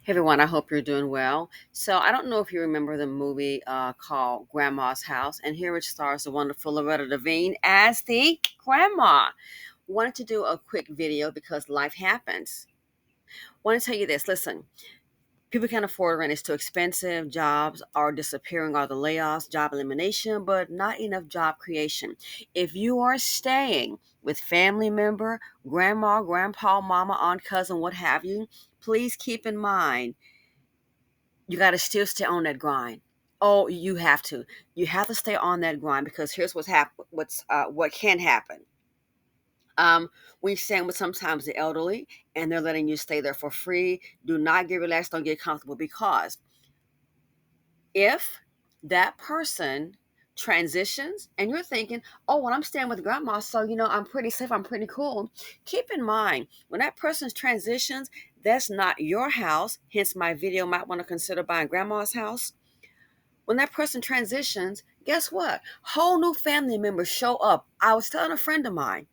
Hey everyone, I hope you're doing well. So, I don't know if you remember the movie called Grandma's House, and here it stars the wonderful Loretta Devine as the grandma. Wanted to do a quick video because life happens. Want to tell you this listen, people can't afford rent, it's too expensive, jobs are disappearing, all the layoffs, job elimination, but not enough job creation. If you are staying with family member, grandma, grandpa, mama, aunt, cousin, what have you, please keep in mind you got to still stay on that grind. Oh, you have to. You have to stay on that grind because here's what can happen. When you're staying with sometimes the elderly and they're letting you stay there for free, do not get relaxed, don't get comfortable because if that person transitions and you're thinking, oh, well, I'm staying with grandma, so I'm pretty safe, I'm pretty cool. Keep in mind when that person transitions, that's not your house. Hence, my video might want to consider buying grandma's house. When that person transitions, guess what? Whole new family members show up. I was telling a friend of mine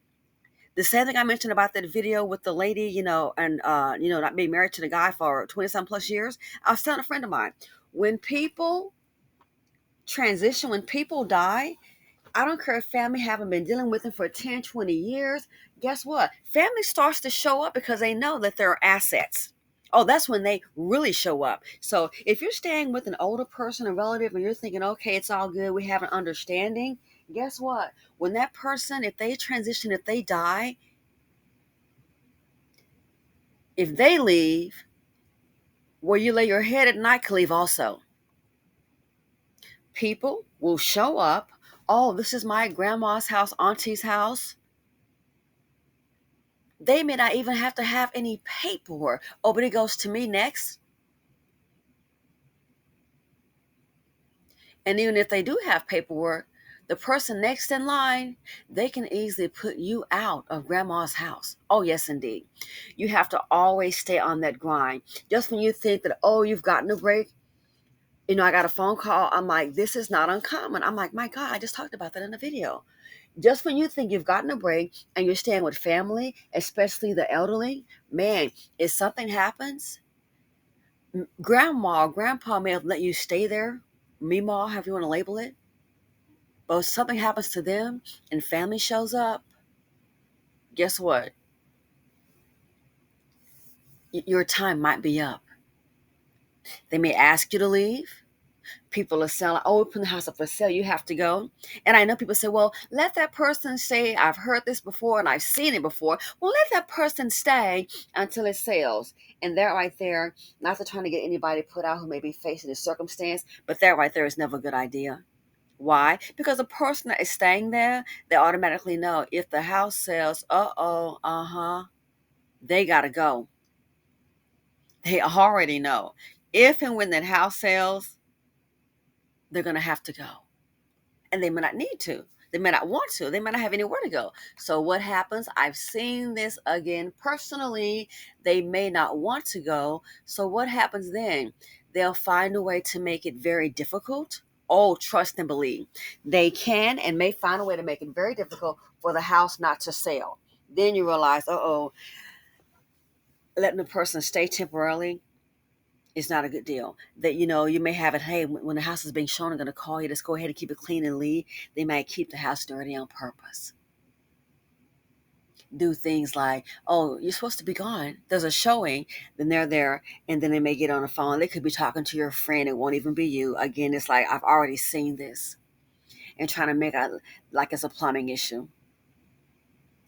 the same thing I mentioned about that video with the lady, and not being married to the guy for 20 some plus years. I was telling a friend of mine, when people transition, when people die, I don't care if family haven't been dealing with them for 10, 20 years. Guess what? Family starts to show up because they know that there are assets. Oh, that's when they really show up. So if you're staying with an older person, a relative, and you're thinking, okay, it's all good, we have an understanding, guess what? When that person, if they transition, if they die, if they leave, where you lay your head at night can leave also. People will show up. Oh, this is my grandma's house, auntie's house. They may not even have to have any paperwork. Oh, but it goes to me next. And even if they do have paperwork, the person next in line, they can easily put you out of grandma's house. Oh, yes, indeed. You have to always stay on that grind. Just when you think that, oh, you've gotten a break, I got a phone call. I'm like, this is not uncommon. I'm like, my God, I just talked about that in the video. Just when you think you've gotten a break and you're staying with family, especially the elderly, man, if something happens, grandma, grandpa may have let you stay there, Meemaw, however you want to label it. But if something happens to them and family shows up, guess what? Your time might be up. They may ask you to leave. People are selling, oh, we put the house up for sale, you have to go. And I know people say, well, let that person stay. I've heard this before and I've seen it before. Well, let that person stay until it sells. And that right there, not to trying to get anybody put out who may be facing this circumstance, but that right there is never a good idea. Why? Because the person that is staying there, they automatically know if the house sells, they got to go. They already know. If and when that house sells, they're going to have to go. And they may not need to. They may not want to. They may not have anywhere to go. So what happens? I've seen this again personally. They may not want to go. So what happens then? They'll find a way to make it very difficult. Oh, trust and believe. They can and may find a way to make it very difficult for the house not to sell. Then you realize, letting the person stay temporarily is not a good deal. That you may have it. Hey, when the house is being shown, I'm going to call you. Just go ahead and keep it clean and leave. They might keep the house dirty on purpose. Do things like, oh, you're supposed to be gone. There's a showing. Then they're there, and then they may get on the phone. They could be talking to your friend. It won't even be you. Again, it's like I've already seen this, and trying to make it like it's a plumbing issue,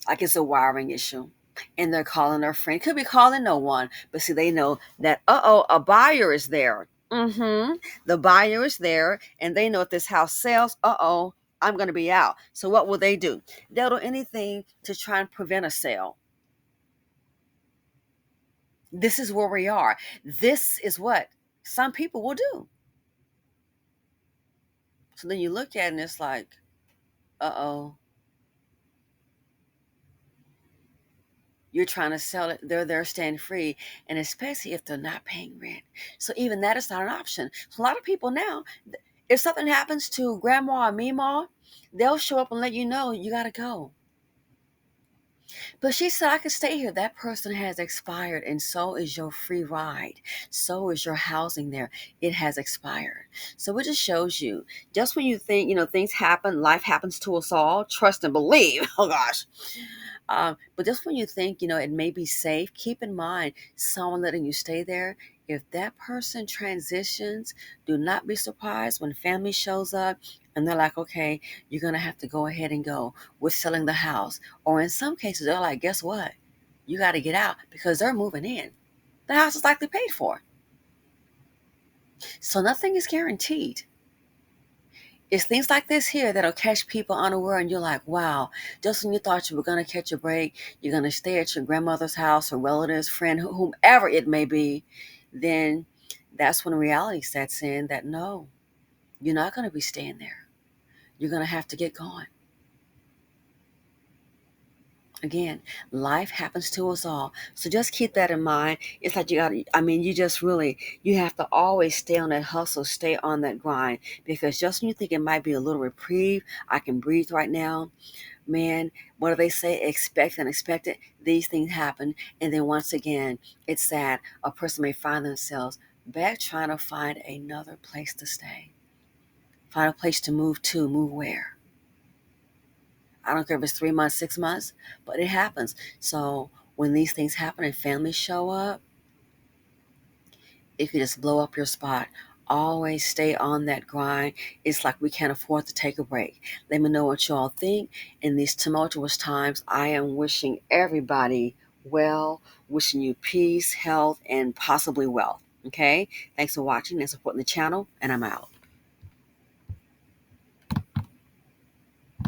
like it's a wiring issue. And they're calling their friend. Could be calling no one, but see, they know that a buyer is there. The buyer is there, and they know if this house sells, I'm going to be out. So what will they do? They'll do anything to try and prevent a sale. This is where we are. This is what some people will do. So then you look at it and it's like, uh oh, you're trying to sell it. They're there staying free, and especially if they're not paying rent. So even that is not an option. So a lot of people now, if something happens to grandma or meemaw, they'll show up and let you know you got to go. But she said, I could stay here. That person has expired, and so is your free ride. So is your housing there. It has expired. So it just shows you, just when you think, things happen, life happens to us all, trust and believe. Oh, gosh. But just when you think, it may be safe, keep in mind someone letting you stay there. If that person transitions, do not be surprised when family shows up and they're like, okay, you're going to have to go ahead and go. We're selling the house. Or in some cases, they're like, guess what? You got to get out because they're moving in. The house is likely paid for. So nothing is guaranteed. It's things like this here that'll catch people unaware, and you're like, wow, just when you thought you were going to catch a break, you're going to stay at your grandmother's house or relatives, friend, whomever it may be, then that's when reality sets in that no, you're not going to be staying there. You're going to have to get going. Again, life happens to us all. So just keep that in mind. It's like you just really, you have to always stay on that hustle, stay on that grind. Because just when you think it might be a little reprieve, I can breathe right now, man, what do they say? Expect unexpected. These things happen. And then once again, it's sad. A person may find themselves back trying to find another place to stay. Find a place to move to, move where? I don't care if it's 3 months, 6 months, but it happens. So when these things happen and families show up, it could just blow up your spot. Always stay on that grind. It's like we can't afford to take a break. Let me know what you all think. In these tumultuous times, I am wishing everybody well, wishing you peace, health, and possibly wealth. Okay? Thanks for watching and supporting the channel, and I'm out.